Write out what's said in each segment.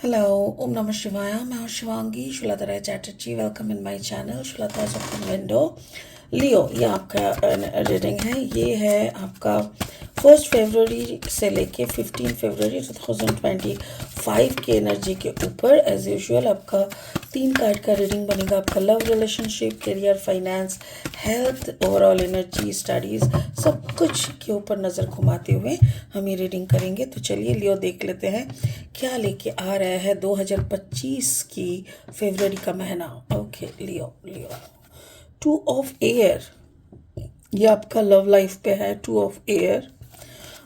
Hello, Om Namah Shivaya. मैं हूँ Shivangi Shulta Rai Chatterjee. Welcome in my channel Shulta's open window. Leo, ये आपका रीडिंग है. ये है आपका 1 फरवरी से लेके 15 फरवरी 2025 के एनर्जी के ऊपर. एज यूजुअल आपका 3 कार्ड का रीडिंग बनेगा. आपका love, relationship, career, finance, health, overall energy, studies, सब कुछ के ऊपर नज़र घुमाते हुए हम ये रीडिंग करेंगे. तो चलिए लियो देख लेते हैं क्या लेके आ रहा है 2025 की फरवरी का महीना. Okay Leo. 2 ऑफ एयर, ये आपका लव लाइफ पे है. 2 ऑफ एयर.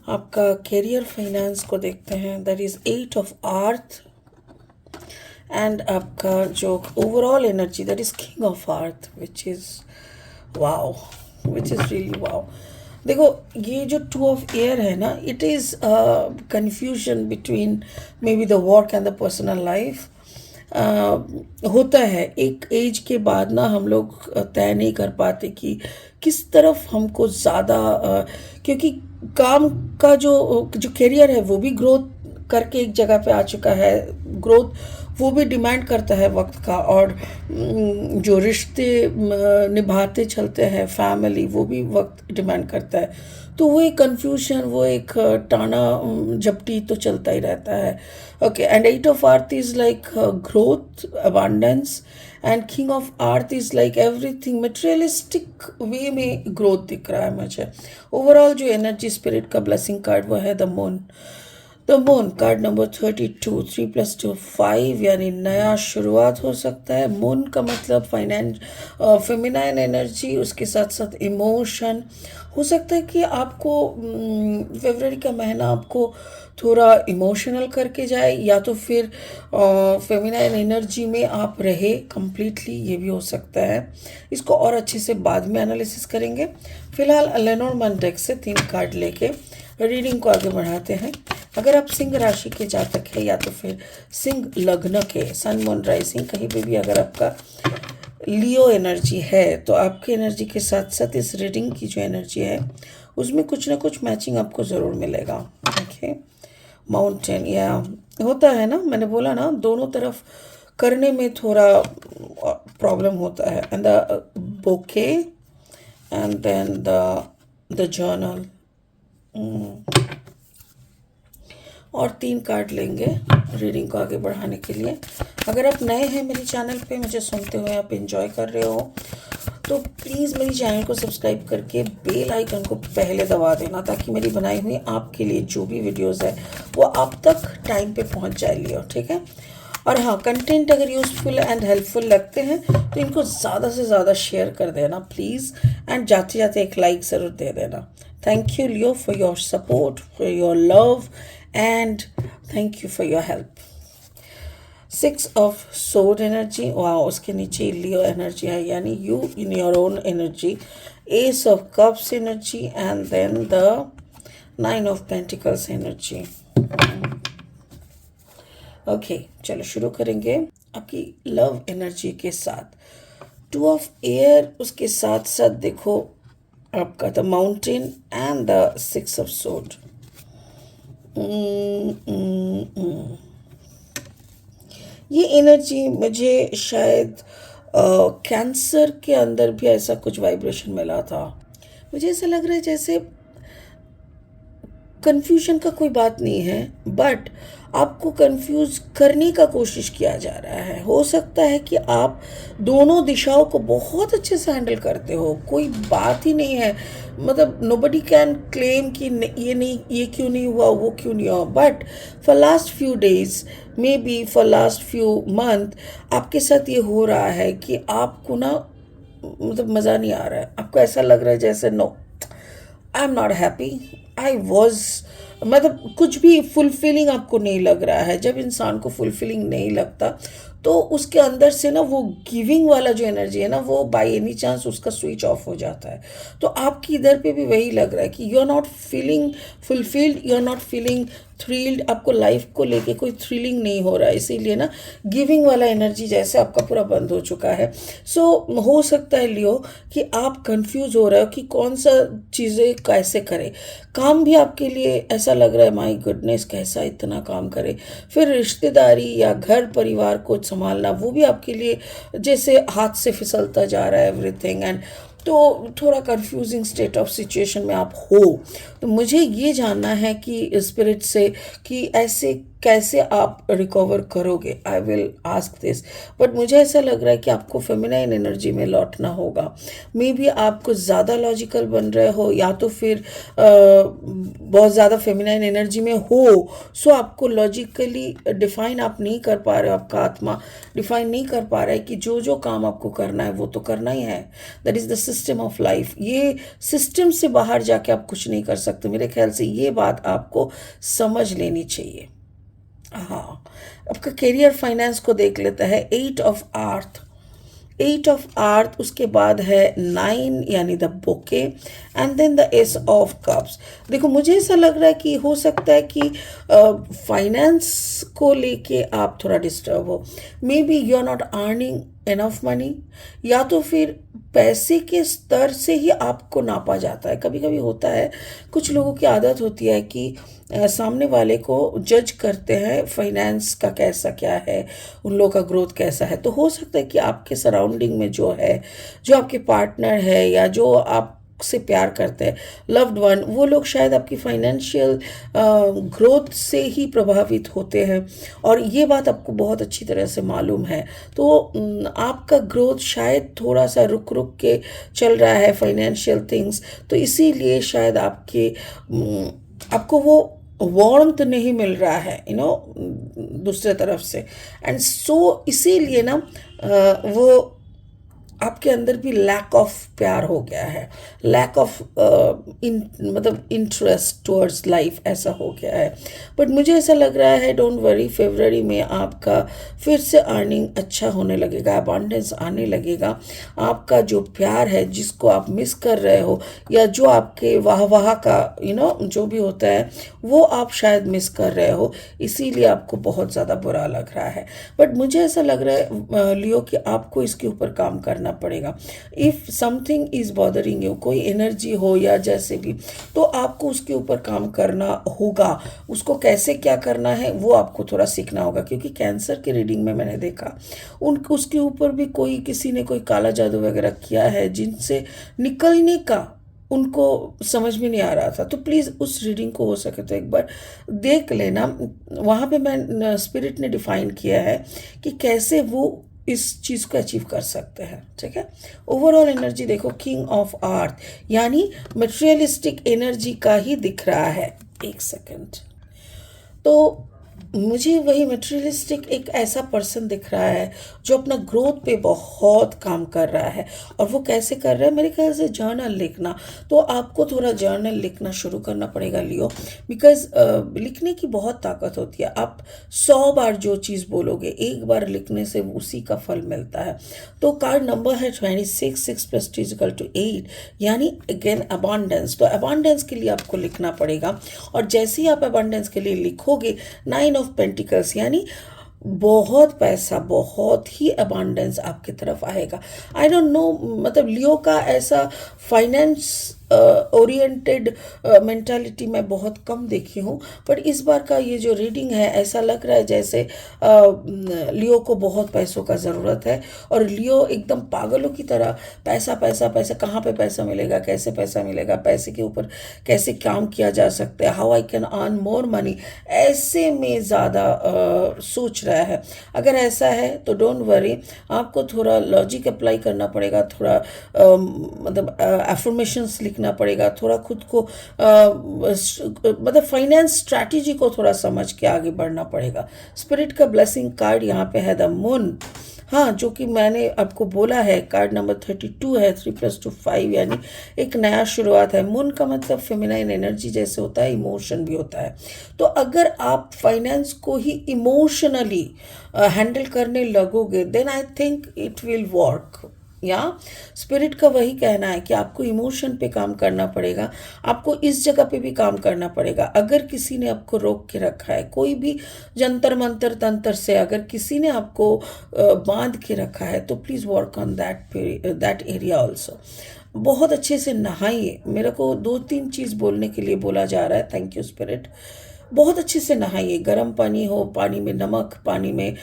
आपका करियर, फाइनेंस को देखते हैं. That is 8 of earth. And आपका जो overall energy, that is king of earth, which is wow, which is really wow. देखो ये जो 2 ऑफ एयर है ना, it is confusion between may be the work and the personal life. होता है एक एज के बाद ना, हम लोग तय नहीं कर पाते कि किस तरफ हमको ज़्यादा, क्योंकि काम का जो करियर है वो भी ग्रोथ करके एक जगह पे आ चुका है. ग्रोथ वो भी डिमांड करता है वक्त का, और जो रिश्ते निभाते चलते हैं फैमिली, वो भी वक्त डिमांड करता है. तो वो एक कन्फ्यूजन, वो एक टाना झपटी तो चलता ही रहता है. Okay. And 8 of earth is like growth, abundance. And king of earth is like everything materialistic way में ग्रोथ दिख रहा है मुझे. ओवरऑल जो एनर्जी स्पिरिट का ब्लेसिंग कार्ड वो है the moon. The moon card number 32. 3 + 2 5, यानी नया शुरुआत हो सकता है. मून का मतलब फाइनेंस, फेमिनाइन एनर्जी, उसके साथ साथ इमोशन. हो सकता है कि आपको फरवरी का महीना आपको थोड़ा इमोशनल करके जाए, या तो फिर फेमिनाइन एनर्जी में आप रहे कंप्लीटली, ये भी हो सकता है. इसको और अच्छे से बाद में एनालिसिस करेंगे. फिलहाल लेनोर्मैन डेक से 3 कार्ड लेके रीडिंग को आगे बढ़ाते हैं. अगर आप सिंह राशि के जातक है, या तो फिर सिंह लग्न के, सन मून राइजिंग, कहीं पे भी अगर आपका लियो एनर्जी है, तो आपकी एनर्जी के साथ साथ इस रीडिंग की जो एनर्जी है उसमें कुछ ना कुछ मैचिंग आपको ज़रूर मिलेगा. ओके. माउंटेन, या होता है ना, मैंने बोला ना, दोनों तरफ करने में थोड़ा प्रॉब्लम होता है. And the bouquet, and then the journal. और 3 कार्ड लेंगे रीडिंग को आगे बढ़ाने के लिए. अगर आप नए हैं मेरे चैनल पे, मुझे सुनते हुए आप एंजॉय कर रहे हो, तो प्लीज़ मेरी चैनल को सब्सक्राइब करके बेल आइकन को पहले दबा देना, ताकि मेरी बनाई हुई आपके लिए जो भी वीडियोस है वो आप तक टाइम पे पहुंच जाए. लियो, ठीक है. और हाँ, कंटेंट अगर यूज़फुल एंड हेल्पफुल लगते हैं तो इनको ज़्यादा से ज़्यादा शेयर कर देना प्लीज़. एंड जाते जाते एक लाइक ज़रूर दे देना. Thank you Leo for your support, for your love, and thank you for your help. 6 of swords energy, वाह, उसके नीचे लियो एनर्जी है, यानी you in your own energy. Ace of cups energy, and then the 9 of pentacles energy. Okay, चलो शुरू करेंगे आपकी love energy के साथ. 2 ऑफ एयर, उसके साथ साथ देखो आपका the mountain and the 6 of सोड. ये एनर्जी मुझे शायद कैंसर के अंदर भी ऐसा कुछ वाइब्रेशन मिला था. मुझे ऐसा लग रहा है जैसे कन्फ्यूजन का कोई बात नहीं है, बट आपको कंफ्यूज करने का कोशिश किया जा रहा है. हो सकता है कि आप दोनों दिशाओं को बहुत अच्छे से हैंडल करते हो, कोई बात ही नहीं है, मतलब नोबडी कैन क्लेम कि ये नहीं, ये क्यों नहीं हुआ, वो क्यों नहीं हुआ. But for last few days, may be for last few month, आपके साथ ये हो रहा है कि आपको ना, मतलब मज़ा नहीं आ रहा है. आपको ऐसा लग रहा है जैसे no, I am not happy, I was, मतलब कुछ भी फुलफिलिंग आपको नहीं लग रहा है. जब इंसान को फुलफिलिंग नहीं लगता तो उसके अंदर से ना वो गिविंग वाला जो एनर्जी है ना, वो बाय एनी चांस उसका स्विच ऑफ हो जाता है. तो आपकी इधर पे भी वही लग रहा है कि you are not feeling fulfilled, you are not feeling thrilled, आपको लाइफ को लेके कोई थ्रिलिंग नहीं हो रहा है, इसीलिए ना गिविंग वाला एनर्जी जैसे आपका पूरा बंद हो चुका है। सो हो सकता है लियो कि आप कंफ्यूज हो रहे हो कि कौन सा चीज़ें कैसे करें। काम भी आपके लिए ऐसा लग रहा है माय गुडनेस कैसा इतना काम करे, फिर रिश्तेदारी या घर परिवार को संभालना वो भी आपके लिए जैसे हाथ से फिसलता जा रहा है एवरीथिंग, एंड तो थोड़ा कंफ्यूजिंग स्टेट ऑफ सिचुएशन में आप हो। तो मुझे ये जानना है कि स्पिरिट से कि ऐसे कैसे आप रिकवर करोगे। I will ask this, but मुझे ऐसा लग रहा है कि आपको फेमिनाइन एनर्जी में लौटना होगा। मे बी आप कुछ ज़्यादा लॉजिकल बन रहे हो, या तो फिर बहुत ज़्यादा फेमिनाइन एनर्जी में हो, सो आपको लॉजिकली डिफाइन आप नहीं कर पा रहे हो, आपका आत्मा डिफाइन नहीं कर पा रहा है कि जो जो काम आपको करना है वो तो करना ही है। That is the system of life. ये सिस्टम से बाहर जाके आप कुछ नहीं कर सकते। मेरे ख्याल से ये बात आपको समझ लेनी चाहिए। हाँ, आपका करियर फाइनेंस को देख लेता है। 8 ऑफ आर्थ, 8 ऑफ आर्थ, उसके बाद है 9 यानी the bouquet, and then the ace of cups. देखो मुझे ऐसा लग रहा है कि हो सकता है कि फाइनेंस को लेके आप थोड़ा डिस्टर्ब हो। Maybe you are not earning enough money, या तो फिर पैसे के स्तर से ही आपको नापा जाता है। कभी कभी होता है, कुछ लोगों की आदत होती है कि सामने वाले को जज करते हैं फाइनेंस का कैसा क्या है, उन लोगों का ग्रोथ कैसा है। तो हो सकता है कि आपके सराउंडिंग में जो है, जो आपके पार्टनर है या जो आप से प्यार करते हैं, लव्ड वन, वो लोग शायद आपकी फाइनेंशियल ग्रोथ से ही प्रभावित होते हैं, और ये बात आपको बहुत अच्छी तरह से मालूम है। तो आपका ग्रोथ शायद थोड़ा सा रुक रुक के चल रहा है फाइनेंशियल थिंग्स, तो इसीलिए शायद आपको वो वार्मथ नहीं मिल रहा है दूसरे तरफ से, एंड सो इसीलिए ना वो आपके अंदर भी लैक ऑफ प्यार हो गया है, लैक ऑफ मतलब इंटरेस्ट टुवर्ड्स लाइफ ऐसा हो गया है। बट मुझे ऐसा लग रहा है, डोंट वरी, फरवरी में आपका फिर से अर्निंग अच्छा होने लगेगा, अबांडेंस आने लगेगा। आपका जो प्यार है, जिसको आप मिस कर रहे हो, या जो आपके वाह वाह का जो भी होता है वो आप शायद मिस कर रहे हो, इसीलिए आपको बहुत ज़्यादा बुरा लग रहा है। बट मुझे ऐसा लग रहा है लियो कि आपको इसके ऊपर काम करना पड़ेगा। If something is bothering you, कोई एनर्जी हो या जैसे भी, तो आपको उसके ऊपर काम करना होगा। उसको कैसे क्या करना है वो आपको थोड़ा सीखना होगा, क्योंकि कैंसर के रीडिंग में मैंने देखा उसके ऊपर भी किसी ने कोई काला जादू वगैरह किया है, जिनसे निकलने का उनको समझ में नहीं आ रहा था। तो प्लीज़ उस रीडिंग को हो सके तो एक बार देख लेना। वहाँ पे मैं स्पिरिट ने डिफाइन किया है कि कैसे वो इस चीज़ को अचीव कर सकते हैं। ठीक है, ओवरऑल एनर्जी देखो, किंग ऑफ अर्थ यानी मटेरियलिस्टिक एनर्जी का ही दिख रहा है। एक सेकंड, तो मुझे वही मटेरियलिस्टिक एक ऐसा पर्सन दिख रहा है जो अपना ग्रोथ पे बहुत काम कर रहा है। और वो कैसे कर रहा है, मेरे ख्याल से जर्नल लिखना। तो आपको थोड़ा जर्नल लिखना शुरू करना पड़ेगा लियो, बिकॉज लिखने की बहुत ताकत होती है। आप 100 बार जो चीज़ बोलोगे, एक बार लिखने से उसी का फल मिलता है। तो कार्ड नंबर है 26, 6 + 2 = 8, यानी अगेन अबांडेंस। तो अबांडेंस के लिए आपको लिखना पड़ेगा, और जैसे ही आप अबांडेंस के लिए लिखोगे, 9 ऑफ पेंटिकल्स यानी बहुत पैसा, बहुत ही अबांडेंस आपकी तरफ आएगा। आई डोंट नो, मतलब लियो का ऐसा फाइनेंस ओरिएंटेड मेंटालिटी मैं बहुत कम देखी हूँ, बट इस बार का ये जो रीडिंग है, ऐसा लग रहा है जैसे लियो को बहुत पैसों का ज़रूरत है, और लियो एकदम पागलों की तरह पैसा पैसा पैसा, कहाँ पे पैसा मिलेगा, कैसे पैसा मिलेगा, पैसे के ऊपर कैसे काम किया जा सकता है, how I can earn more money, ऐसे में ज़्यादा सोच रहा है। अगर ऐसा है तो डोंट वरी, आपको थोड़ा लॉजिक अप्लाई करना पड़ेगा, थोड़ा मतलब एफर्मेशंस लिखना पड़ेगा, थोड़ा खुद को मतलब फाइनेंस स्ट्रैटेजी को थोड़ा समझ के आगे बढ़ना पड़ेगा। स्पिरिट का ब्लेसिंग कार्ड यहाँ पे है द मून। हाँ, जो कि मैंने आपको बोला है, कार्ड नंबर 32 है, 3 + 2 5, यानी एक नया शुरुआत है। मून का मतलब फेमिनाइन एनर्जी जैसे होता है, इमोशन भी होता है। तो अगर आप फाइनेंस को ही इमोशनली हैंडल करने लगोगे, then I think it will work. या स्पिरिट का वही कहना है कि आपको इमोशन पे काम करना पड़ेगा, आपको इस जगह पे भी काम करना पड़ेगा। अगर किसी ने आपको रोक के रखा है, कोई भी जंतर मंतर तंत्र से अगर किसी ने आपको बांध के रखा है, तो please work on that area also. बहुत अच्छे से नहाइए। मेरे को 2-3 चीज़ बोलने के लिए बोला जा रहा है, थैंक यू स्पिरिट। बहुत अच्छे से नहाइए, गर्म पानी हो, पानी में नमक, पानी में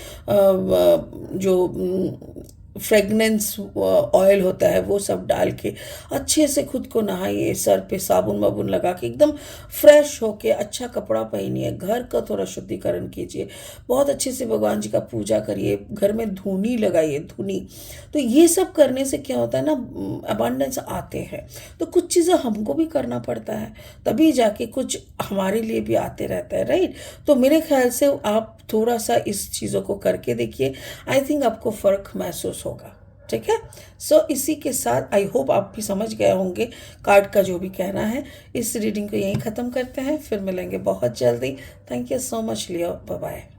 जो फ्रेगनेंस ऑयल होता है वो सब डाल के अच्छे से खुद को नहाइए, सर पे साबुन वाबुन लगा के एकदम फ्रेश होके अच्छा कपड़ा पहनिए, घर का थोड़ा शुद्धिकरण कीजिए, बहुत अच्छे से भगवान जी का पूजा करिए, घर में धूनी लगाइए, धूनी। तो ये सब करने से क्या होता है ना, अबंडेंस आते हैं। तो कुछ चीज़ें हमको भी करना पड़ता है, तभी जाके कुछ हमारे लिए भी आते रहता है, राइट। तो मेरे ख्याल से आप थोड़ा सा इस चीज़ों को करके देखिए, आई थिंक आपको फ़र्क महसूस होगा, ठीक है। सो इसी के साथ आई होप आप भी समझ गए होंगे कार्ड का जो भी कहना है। इस रीडिंग को यहीं ख़त्म करते हैं, फिर मिलेंगे बहुत जल्दी। Thank you so much Leo, bye bye.